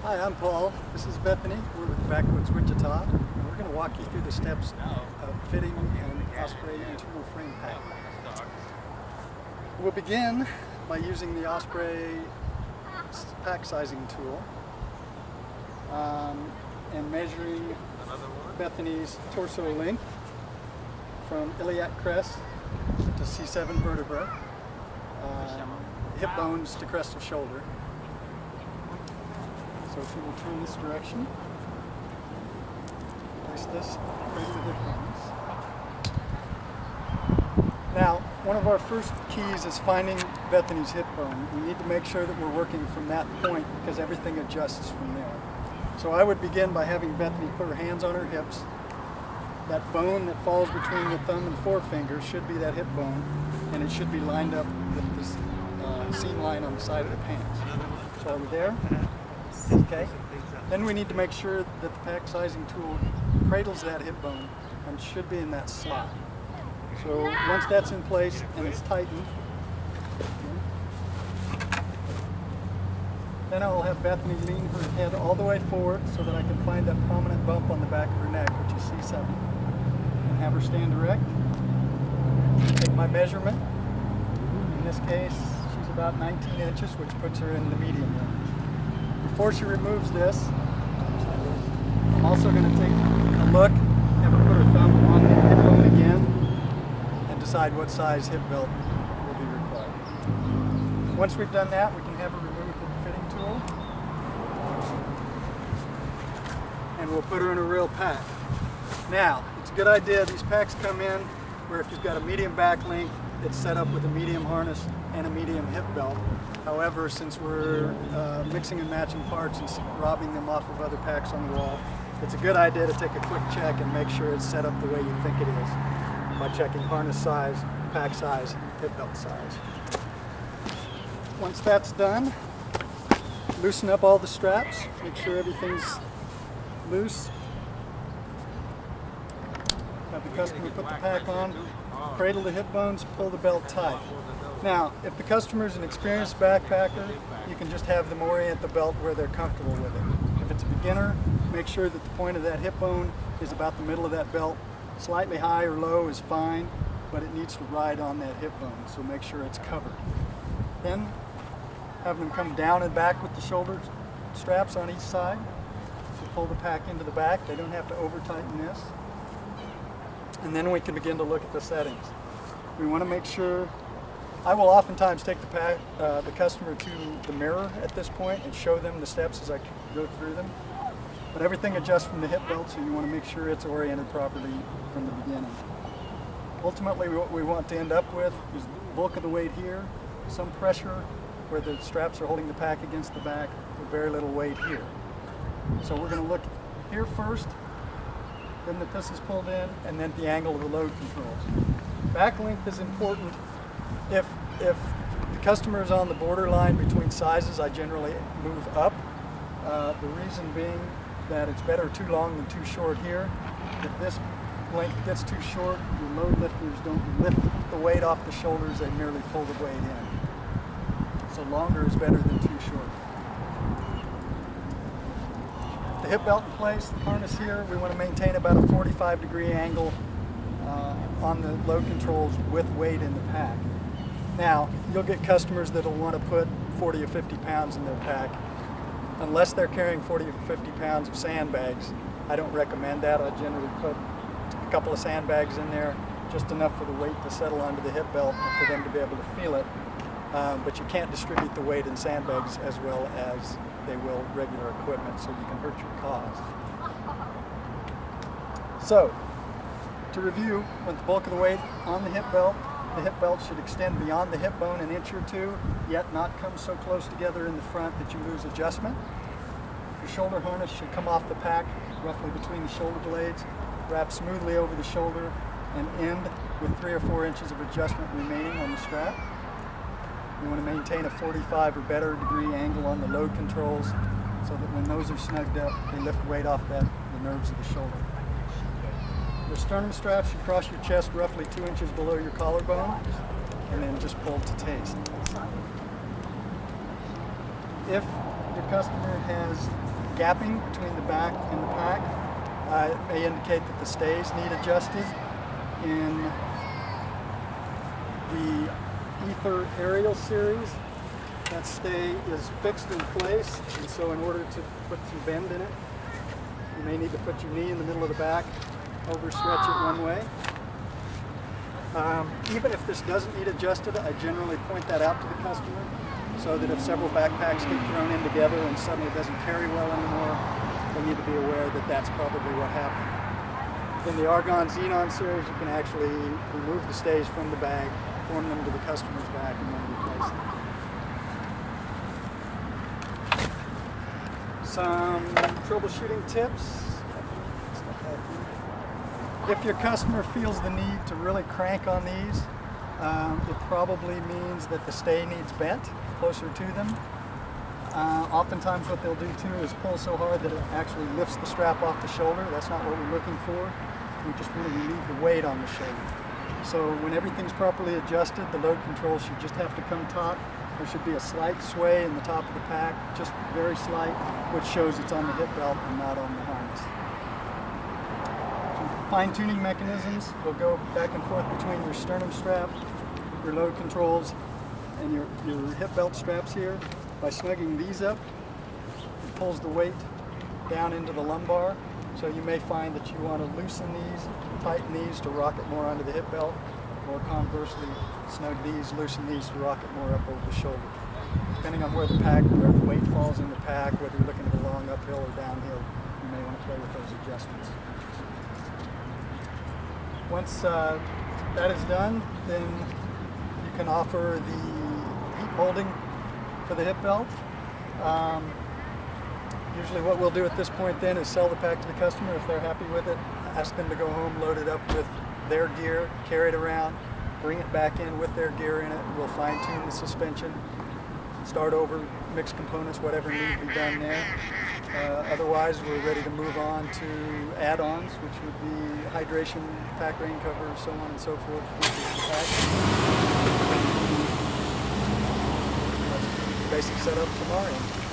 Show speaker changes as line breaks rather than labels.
Hi, I'm Paul. This is Bethany. We're with Backwoods Wichita, and we're going to walk you through the steps of fitting an Osprey internal frame pack. We'll begin by using the Osprey pack sizing tool and measuring Bethany's torso length from iliac crest to C7 vertebra, hip bones to crest of shoulder. So if you will turn this direction, place this right to the hip bones. Now, one of our first keys is finding Bethany's hip bone. We need to make sure that we're working from that point because everything adjusts from there. So I would begin by having Bethany put her hands on her hips. That bone that falls between the thumb and forefinger should be that hip bone, and it should be lined up with this seam line on the side of the pants. So are we there? Okay. Then we need to make sure that the pack sizing tool cradles that hip bone and should be in that slot. So once that's in place and it's tightened, then I will have Bethany lean her head all the way forward so that I can find that prominent bump on the back of her neck, which is C7. And have her stand erect. Take my measurement. In this case, she's about 19 inches, which puts her in the medium range. Before she removes this, I'm also going to take a look, have her put her thumb on the hip bone again, and decide what size hip belt will be required. Once we've done that, we can have her remove the fitting tool, and we'll put her in a real pack. Now, it's a good idea, these packs come in where if you've got a medium back length, it's set up with a medium harness and a medium hip belt. However, since we're mixing and matching parts and robbing them off of other packs on the wall, it's a good idea to take a quick check and make sure it's set up the way you think it is by checking harness size, pack size, hip belt size. Once that's done, loosen up all the straps, make sure everything's loose. Have the customer put the pack on, cradle the hip bones, pull the belt tight. Now, if the customer is an experienced backpacker, you can just have them orient the belt where they're comfortable with it. If it's a beginner, make sure that the point of that hip bone is about the middle of that belt. Slightly high or low is fine, but it needs to ride on that hip bone, so make sure it's covered. Then, have them come down and back with the shoulder straps on each side to pull the pack into the back. They don't have to over-tighten this. And then we can begin to look at the settings. We want to make sure. I will oftentimes take the customer to the mirror at this point and show them the steps as I go through them. But everything adjusts from the hip belt, so you want to make sure it's oriented properly from the beginning. Ultimately, what we want to end up with is the bulk of the weight here, some pressure where the straps are holding the pack against the back, with very little weight here. So we're going to look here first, then that this is pulled in, and then the angle of the load controls. Back length is important. If the customer is on the borderline between sizes, I generally move up. The reason being that it's better too long than too short here. If this length gets too short, your load lifters don't lift the weight off the shoulders, they merely pull the weight in. So longer is better than too short. The hip belt in place, the harness here, we want to maintain about a 45-degree angle on the load controls with weight in the pack. Now, you'll get customers that'll want to put 40 or 50 pounds in their pack. Unless they're carrying 40 or 50 pounds of sandbags, I don't recommend that. I generally put a couple of sandbags in there, just enough for the weight to settle onto the hip belt and for them to be able to feel it. But you can't distribute the weight in sandbags as well as they will regular equipment, so you can hurt your cause. So, to review, with the bulk of the weight on the hip belt should extend beyond the hip bone an inch or two, yet not come so close together in the front that you lose adjustment. Your shoulder harness should come off the pack roughly between the shoulder blades, wrap smoothly over the shoulder, and end with 3 or 4 inches of adjustment remaining on the strap. You want to maintain a 45 or better degree angle on the load controls so that when those are snugged up, they lift weight off the nerves of the shoulder. The sternum strap should cross your chest roughly 2 inches below your collarbone, and then just pull to taste. If your customer has gapping between the back and the pack, it may indicate that the stays need adjusted. In the Ether Aerial series, that stay is fixed in place, and so in order to put some bend in it, you may need to put your knee in the middle of the back, overstretch it one way. Even if this doesn't need adjusted, I generally point that out to the customer so that if several backpacks get thrown in together and suddenly it doesn't carry well anymore, they need to be aware that that's probably what happened. In the Argon Xenon series, you can actually remove the stays from the bag, form them to the customer's back, and then replace them. Some troubleshooting tips. If your customer feels the need to really crank on these, it probably means that the stay needs bent closer to them. Oftentimes what they'll do too is pull so hard that it actually lifts the strap off the shoulder. That's not what we're looking for. We just want to relieve the weight on the shoulder. So when everything's properly adjusted, the load control should just have to come taut. There should be a slight sway in the top of the pack, just very slight, which shows it's on the hip belt and not on the harness. Fine-tuning mechanisms will go back and forth between your sternum strap, your load controls, and your hip belt straps here. By snugging these up, it pulls the weight down into the lumbar. So you may find that you want to loosen these, tighten these to rock it more onto the hip belt, or conversely, snug these, loosen these to rock it more up over the shoulder. Depending on where the weight falls in the pack, whether you're looking at a long uphill or downhill, you may want to play with those adjustments. Once that is done, then you can offer the heat molding for the hip belt. Usually what we'll do at this point then is sell the pack to the customer if they're happy with it, ask them to go home, load it up with their gear, carry it around, bring it back in with their gear in it. We'll fine tune the suspension, start over, mix components, whatever needs to be done there. Otherwise, we're ready to move on to add-ons, which would be hydration, pack rain cover, so on and so forth. That's the basic setup from our end.